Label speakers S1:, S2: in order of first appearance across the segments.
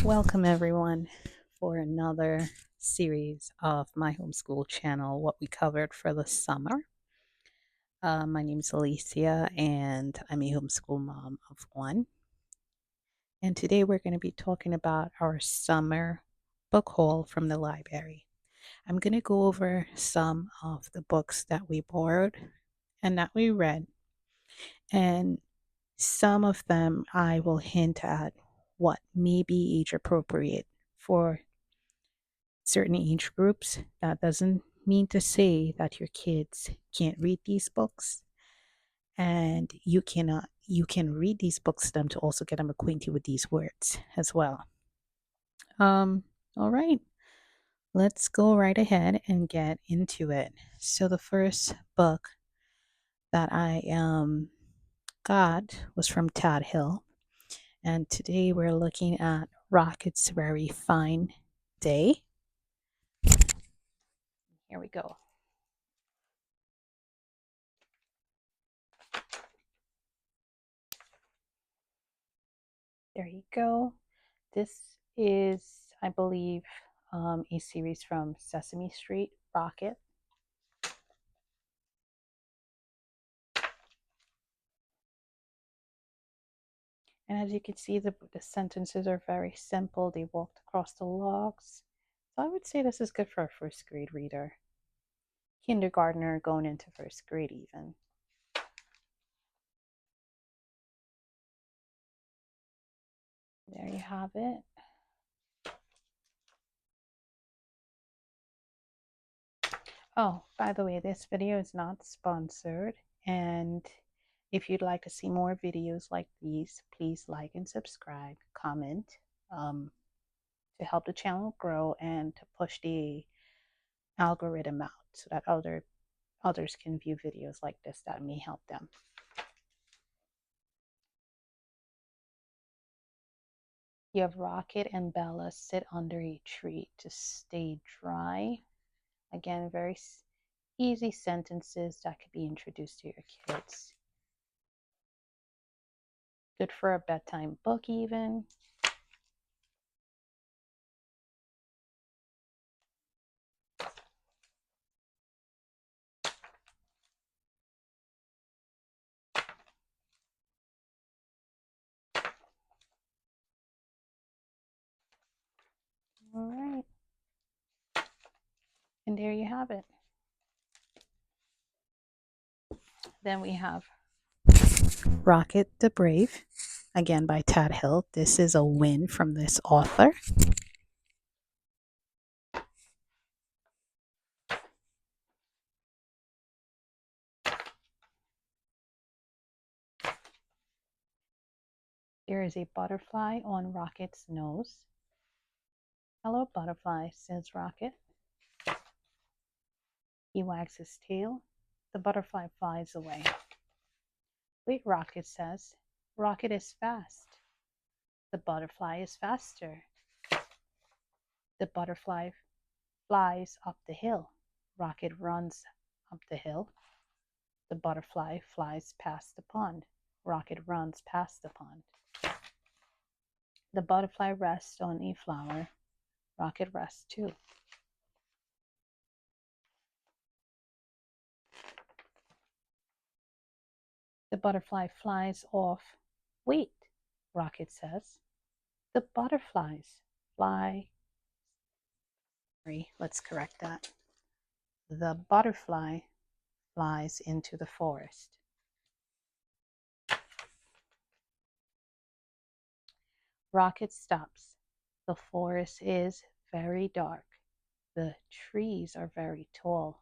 S1: Welcome, everyone, for another series of my homeschool channel, what we covered for the summer. My name is Alicia, and I'm a homeschool mom of one. And today we're going to be talking about our summer book haul from the library. I'm going to go over some of the books that we borrowed and that we read, and some of them I will hint at what may be age appropriate for certain age groups. That doesn't mean to say that your kids can't read these books, and you can read these books to them to also get them acquainted with these words as well. All right, let's go right ahead and get into it. So the first book that I got was from Tad Hill, and today we're looking at Rocket's Very Fine Day. Here we go. There you go. This is, I believe, a series from Sesame Street, Rocket. And as you can see, the sentences are very simple. They walked across the logs. So I would say this is good for a first grade reader. Kindergartner going into first grade even. There you have it. Oh, by the way, this video is not sponsored, and if you'd like to see more videos like these, please like and subscribe, comment, to help the channel grow and to push the algorithm out so that others can view videos like this that may help them. You have Rocket and Bella sit under a tree to stay dry. Again, very easy sentences that could be introduced to your kids. Good for a bedtime book even. All right. And there you have it. Then we have Rocket the Brave, again by Tad Hill. This is a win from this author. There is a butterfly on Rocket's nose. Hello, butterfly, says Rocket. He wags his tail. The butterfly flies away. Wait, Rocket says. Rocket is fast. The butterfly is faster. The butterfly flies up the hill. Rocket runs up the hill. The butterfly flies past the pond. Rocket runs past the pond. The butterfly rests on a flower. Rocket rests too. The butterfly flies off. Wait, Rocket says. The butterflies fly. Let's correct that. The butterfly flies into the forest. Rocket stops. The forest is very dark. The trees are very tall.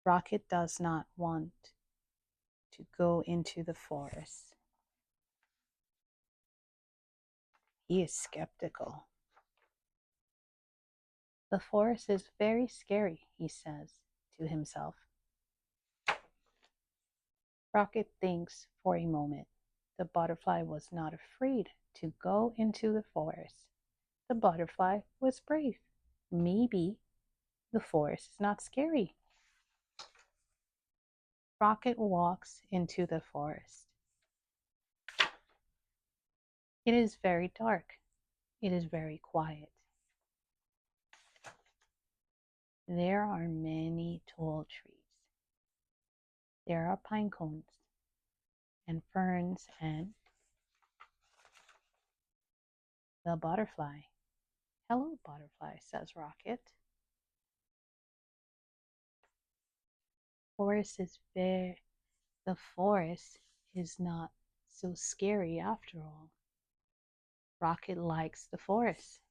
S1: Rocket does not want to go into the forest. He is skeptical. The forest is very scary, he says to himself. Rocket thinks for a moment. The butterfly was not afraid to go into the forest. The butterfly was brave. Maybe the forest is not scary. Rocket walks into the forest. It is very dark. It is very quiet. There are many tall trees. There are pine cones and ferns and the butterfly. Hello, butterfly, says Rocket. Forest is very, the forest is not so scary after all. Rocket likes the forest.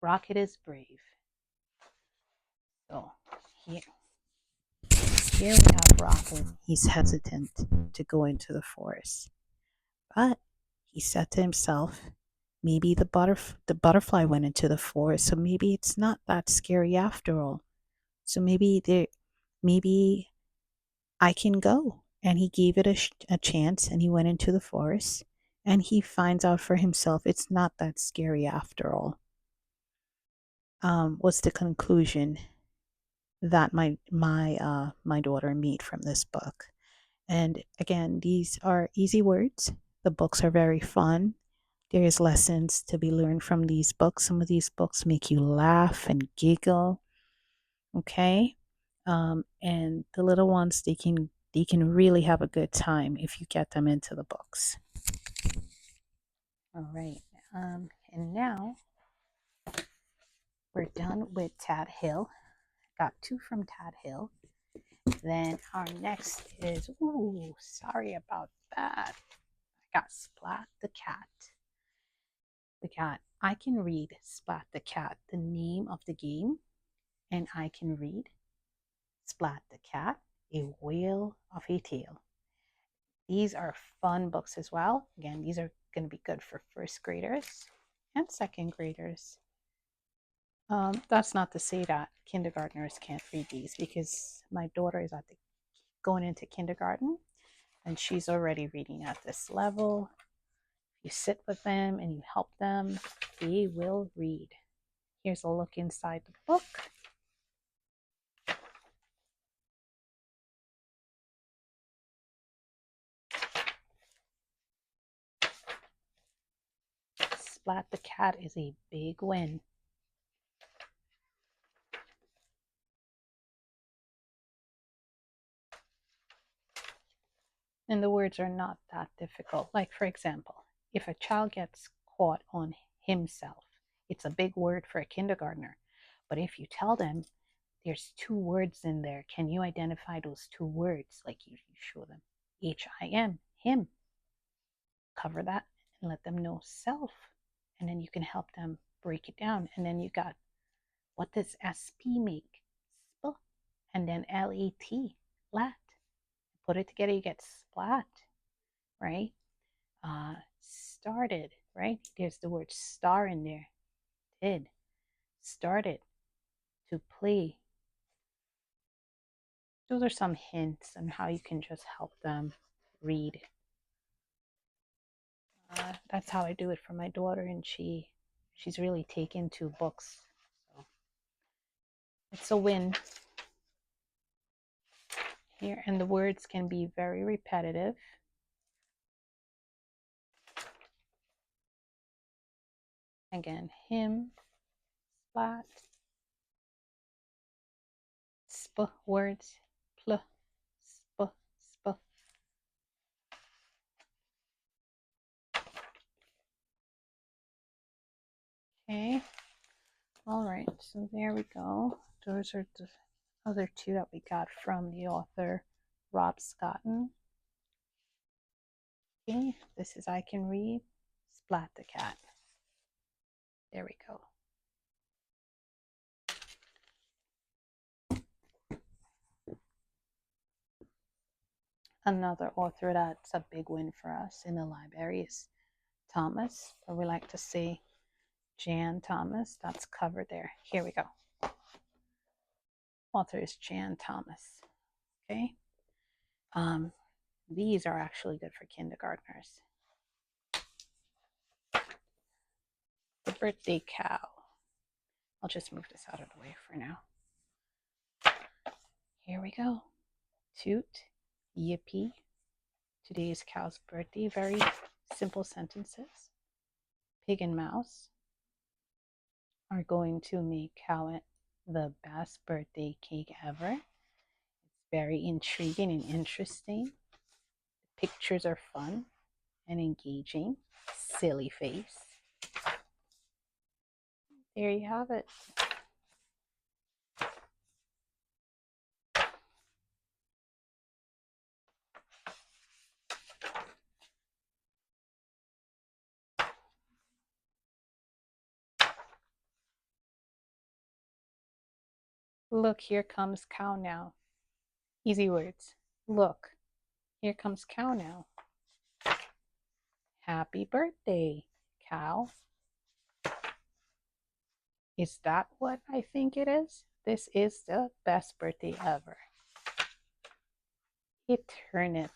S1: Rocket is brave. So here, here we have Rocket. He's hesitant to go into the forest. But he said to himself, maybe the butterfly went into the forest, so maybe it's not that scary after all. So maybe I can go. And he gave it a chance and he went into the forest and he finds out for himself it's not that scary after all. Was the conclusion that my daughter made from this book. And again, these are easy words. The books are very fun. There is lessons to be learned from these books. Some of these books make you laugh and giggle. Okay, and the little ones they can really have a good time if you get them into the books. All right, and now we're done with Tad Hill. Got two from Tad Hill. Then our next is, ooh, sorry about that. I got Splat the Cat. We got I Can Read Splat the Cat, the name of the game, and I Can Read Splat the Cat, A Whale of a Tale. These are fun books as well. Again, these are going to be good for first graders and second graders. That's not to say that kindergartners can't read these, because my daughter is going into kindergarten and she's already reading at this level. You sit with them and you help them, they will read. Here's a look inside the book. Splat the Cat is a big win. And the words are not that difficult. Like, for example, if a child gets caught on himself, it's a big word for a kindergartner. But if you tell them there's two words in there, can you identify those two words? Like, you show them HIM, him. Cover that and let them know self. And then you can help them break it down. And then you got, what does SP make? Sp. And then LAT, lat. Put it together, you get splat, right? Started, right? There's the word star in there. Did. Started. To play. Those are some hints on how you can just help them read. That's how I do it for my daughter, and she's really taken to books. So it's a win. Here, and the words can be very repetitive. Again, him, splat, sp words, pl, sp, sp. Okay. All right, so there we go. Those are the other two that we got from the author Rob Scotton. Okay, this is I Can Read, Splat the Cat. There we go. Another author that's a big win for us in the library is Thomas, or we like to say Jan Thomas. That's covered there. Here we go. Author is Jan Thomas. Okay. These are actually good for kindergartners. The Birthday Cow. I'll just move this out of the way for now. Here we go. Toot, yippee, Today is Cow's birthday. Very simple sentences. Pig and Mouse are going to make Cow the best birthday cake ever. It's very intriguing and interesting. The pictures are fun and engaging. Silly face. There you have it. Look, here comes Cow now. Easy words. Look, here comes Cow now. Happy birthday, Cow. Is that what I think it is? This is the best birthday ever. A turnip.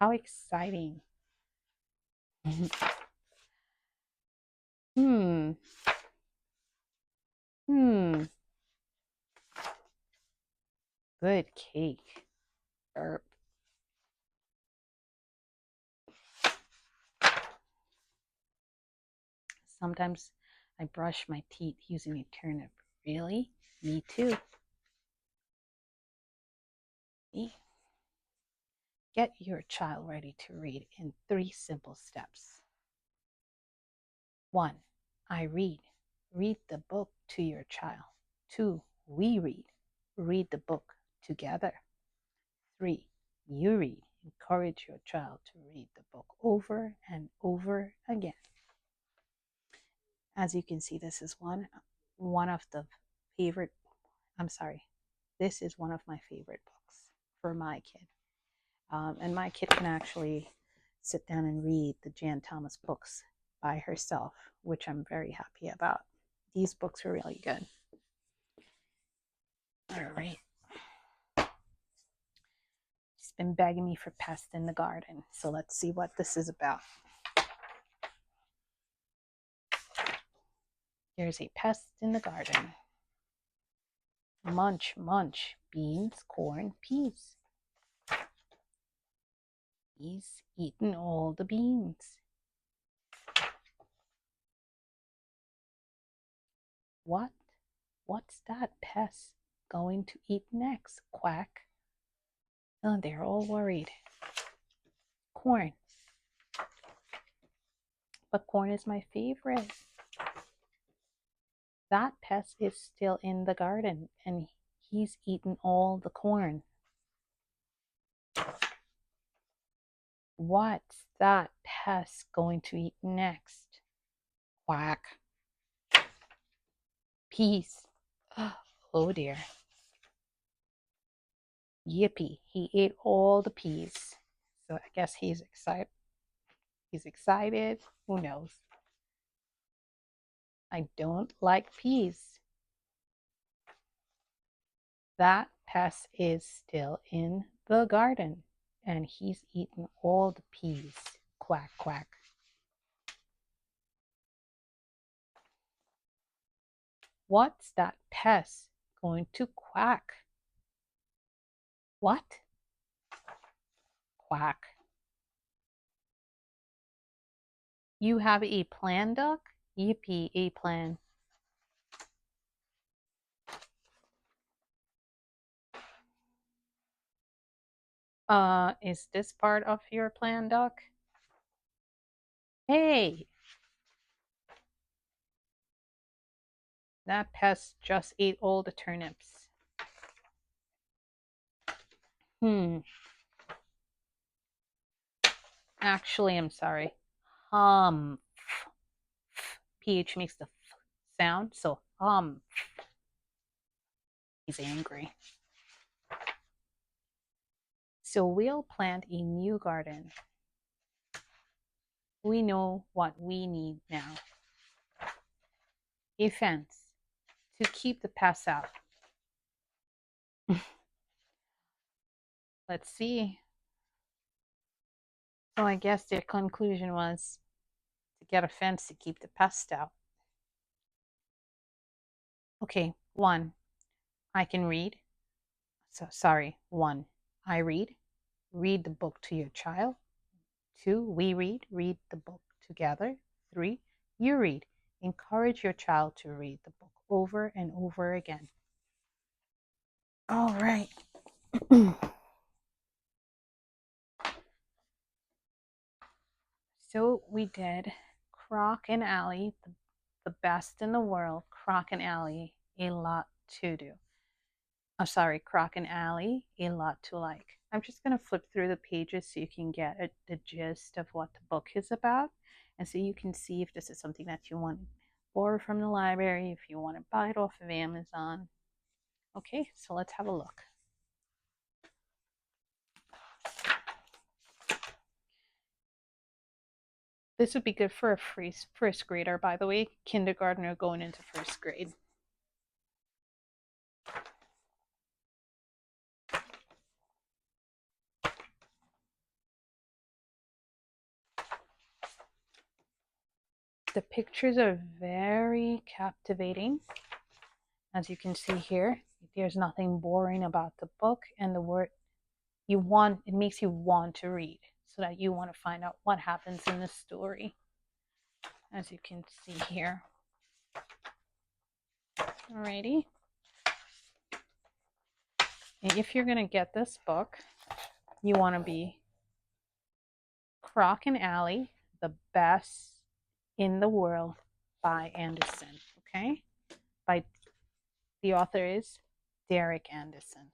S1: How exciting. Hmm. Hmm. Good cake. Burp. Sometimes I brush my teeth using a turnip. Really? Me too. Me. Get your child ready to read in 3 simple steps. 1. I read. Read the book to your child. 2. We read. Read the book together. 3. You read. Encourage your child to read the book over and over again. As you can see, this is one of the favorite, this is one of my favorite books for my kid. And my kid can actually sit down and read the Jan Thomas books by herself, which I'm very happy about. These books are really good. All right. She's been begging me for pests in the garden, so let's see what this is about. There's a pest in the garden. Munch, munch, beans, corn, peas. He's eaten all the beans. What's that pest going to eat next? Quack. Oh, they're all worried. Corn. But corn is my favorite. That pest is still in the garden and he's eaten all the corn. What's that pest going to eat next? Quack. Peas. Oh dear. Yippee, he ate all the peas. So I guess he's excited. He's excited. Who knows? I don't like peas. That pest is still in the garden and he's eaten all the peas. Quack, quack. What's that pest going to quack? What? Quack. You have a plan, duck? Yippee, a plan. Is this part of your plan, duck? Hey! That pest just ate all the turnips. Actually, I'm sorry. PH makes the f sound, so He's angry. So we'll plant a new garden. We know what we need now. A fence to keep the pests out. Let's see. So I guess their conclusion was to get a fence to keep the pests out. Okay, 1, I can read. So sorry, 1, I read. read the book to your child. 2, we read the book together. 3, you read. Encourage your child to read the book over and over again. All right. So we did Croc and Ally, the best in the world. Croc and Ally, a lot to do. I'm sorry, Croc and Ally, a lot to like. I'm just going to flip through the pages so you can get the gist of what the book is about. And so you can see if this is something that you want to borrow from the library, if you want to buy it off of Amazon. Okay, so let's have a look. This would be good for a first grader, by the way, kindergartner going into first grade. The pictures are very captivating. As you can see here, there's nothing boring about the book, and the word it makes you want to read so that you want to find out what happens in the story. As you can see here. Alrighty. And if you're going to get this book, you want to be Croc and Ally, the best in the world by Anderson. Okay? The author is Derek Anderson.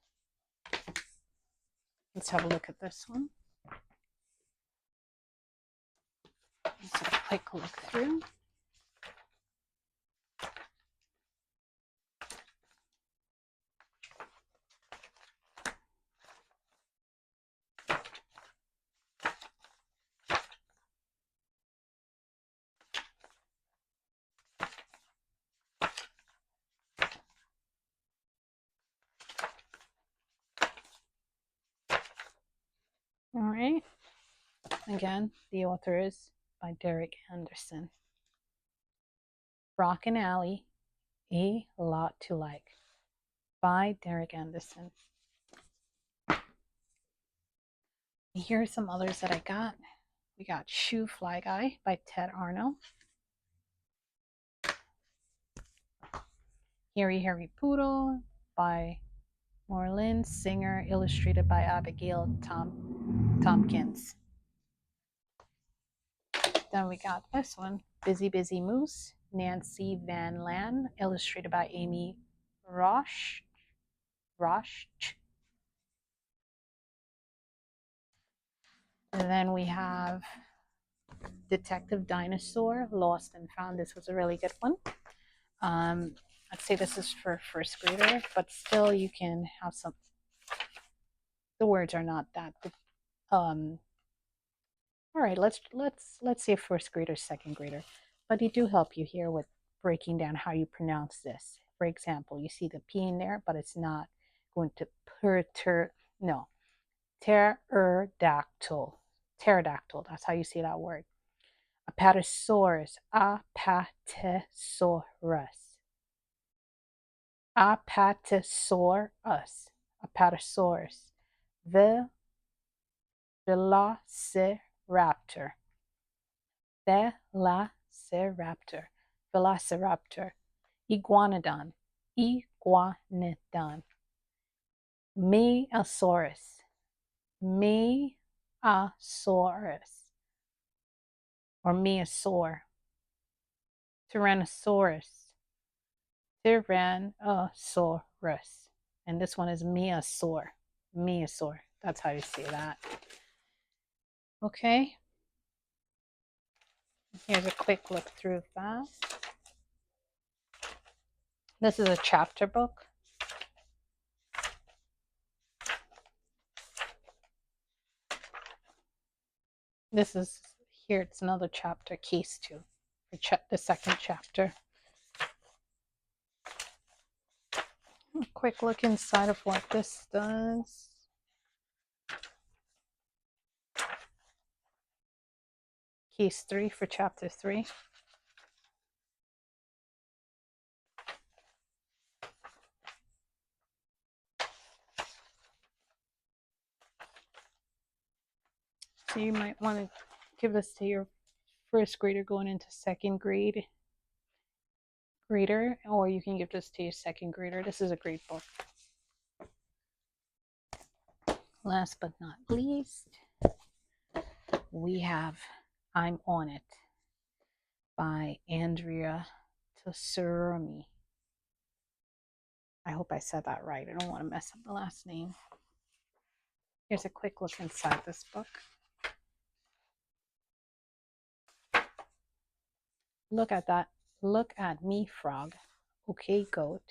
S1: Let's have a look at this one. Let's have a quick look through. All right. Again, the author is by Derek Anderson. Croc and Ally, a lot to like by Derek Anderson. Here are some others that I got. We got Shoe Fly Guy by Ted Arnold. Harry Poodle by Morlin Singer, illustrated by Abigail Tompkins. Then we got this one, Busy Moose, Nancy Van Lan, illustrated by Amy Rosh. And then we have Detective Dinosaur, Lost and Found. This was a really good one. I'd say this is for first grader, but still you can have some. The words are not that. All right, let's say first grader, second grader, but they do help you here with breaking down how you pronounce this. For example, you see the P in there, but it's not going to pterodactyl. Pterodactyl. That's how you say that word. Apatosaurus. Apatosaurus. Apatosaurus. Apatosaurus. The Velociraptor. Velociraptor. Velociraptor. Iguanodon. Iguanodon. Meosaurus. Meosaurus. Or meosaur. Tyrannosaurus. Tyrannosaurus. And this one is meosaur. Meosaur. That's how you say that. Okay. Here's a quick look through that. This is a chapter book. This is here. It's another chapter, case 2, for the second chapter. A quick look inside of what this does. Case 3 for chapter 3. So you might want to give this to your first grader going into second grader, or you can give this to your second grader. This is a great book. Last but not least, we have I'm On It by Andrea Tsurami. I hope I said that right. I don't want to mess up the last name. Here's a quick look inside this book. Look at that. Look at me, frog. Okay, goat.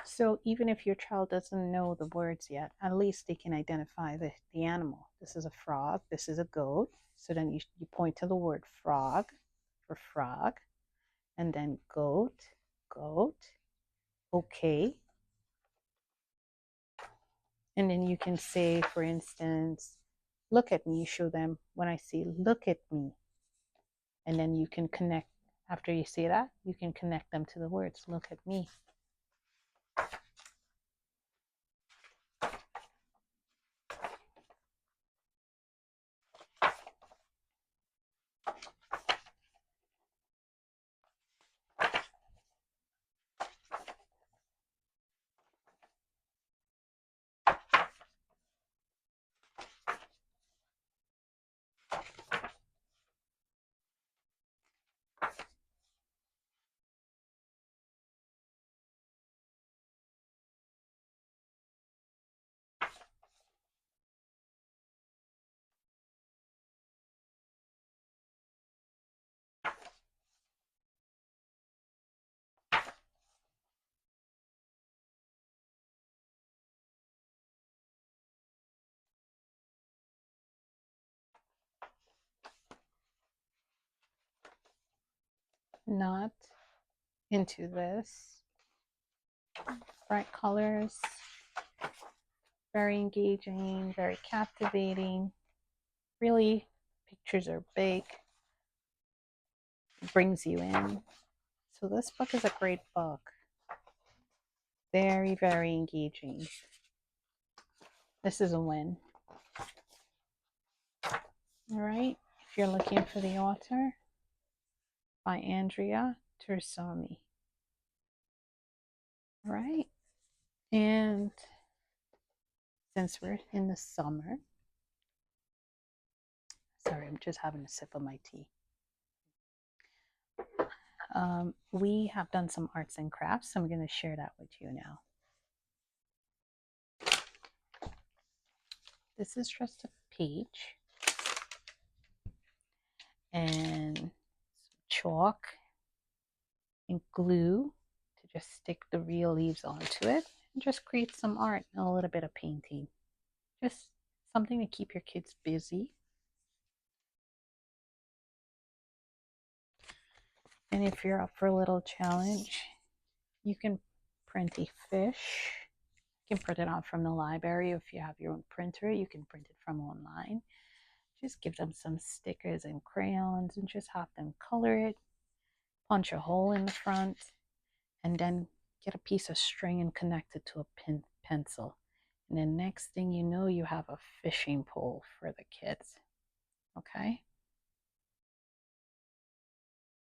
S1: So even if your child doesn't know the words yet, at least they can identify the animal. This is a frog. This is a goat. So then you point to the word frog for frog, and then goat, goat, okay. And then you can say, for instance, look at me. You show them when I say look at me. And then you can connect, after you say that, you can connect them to the words look at me. Not into this. Bright colors, very engaging, very captivating. Really, pictures are big, brings you in. So this book is a great book. Very, very engaging. This is a win. All right. If you're looking for the author, by Andrea Tsurami. All right. And since we're in the summer, sorry, I'm just having a sip of my tea. We have done some arts and crafts, so I'm going to share that with you now. This is just a page and chalk and glue to just stick the real leaves onto it and just create some art and a little bit of painting. Just something to keep your kids busy. And if you're up for a little challenge, you can print a fish. You can print it out from the library. If you have your own printer, you can print it from online. Just give them some stickers and crayons and just have them color it. Punch a hole in the front and then get a piece of string and connect it to a pencil. And then next thing you know, you have a fishing pole for the kids. Okay?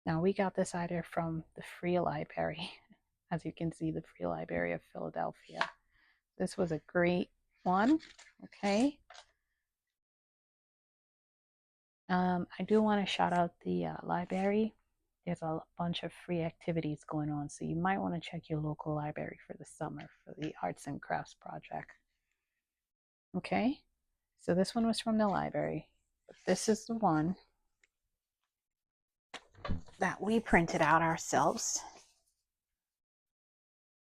S1: Now we got this idea from the Free Library. As you can see, the Free Library of Philadelphia. This was a great one. Okay. I do want to shout out the library. There's a bunch of free activities going on, so you might want to check your local library for the summer for the arts and crafts project. Okay, so this one was from the library, but this is the one that we printed out ourselves,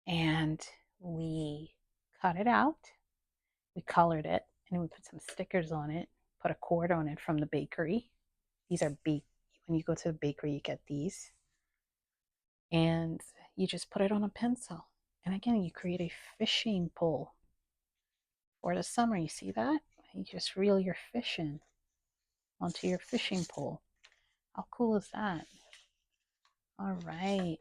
S1: and we cut it out, we colored it, and we put some stickers on it, put a cord on it from the bakery. These are baked. When you go to the bakery, you get these. And you just put it on a pencil. And again, you create a fishing pole for the summer. You see that? You just reel your fish in onto your fishing pole. How cool is that? All right.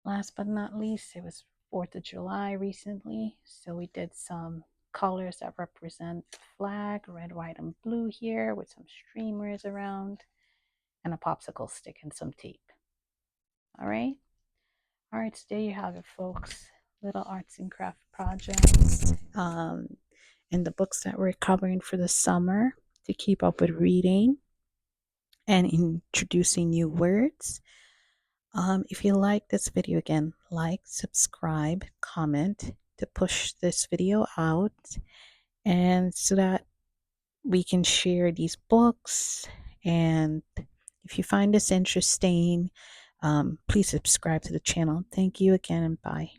S1: Last but not least, it was 4th of July recently. So we did some colors that represent the flag, red, white, and blue here with some streamers around and a popsicle stick and some tape. All right. All right, so there you have it, folks. Little arts and craft projects and the books that we're covering for the summer to keep up with reading and introducing new words. If you like this video, again, like, subscribe, comment to push this video out, and so that we can share these books. And if you find this interesting, please subscribe to the channel. Thank you again, and bye.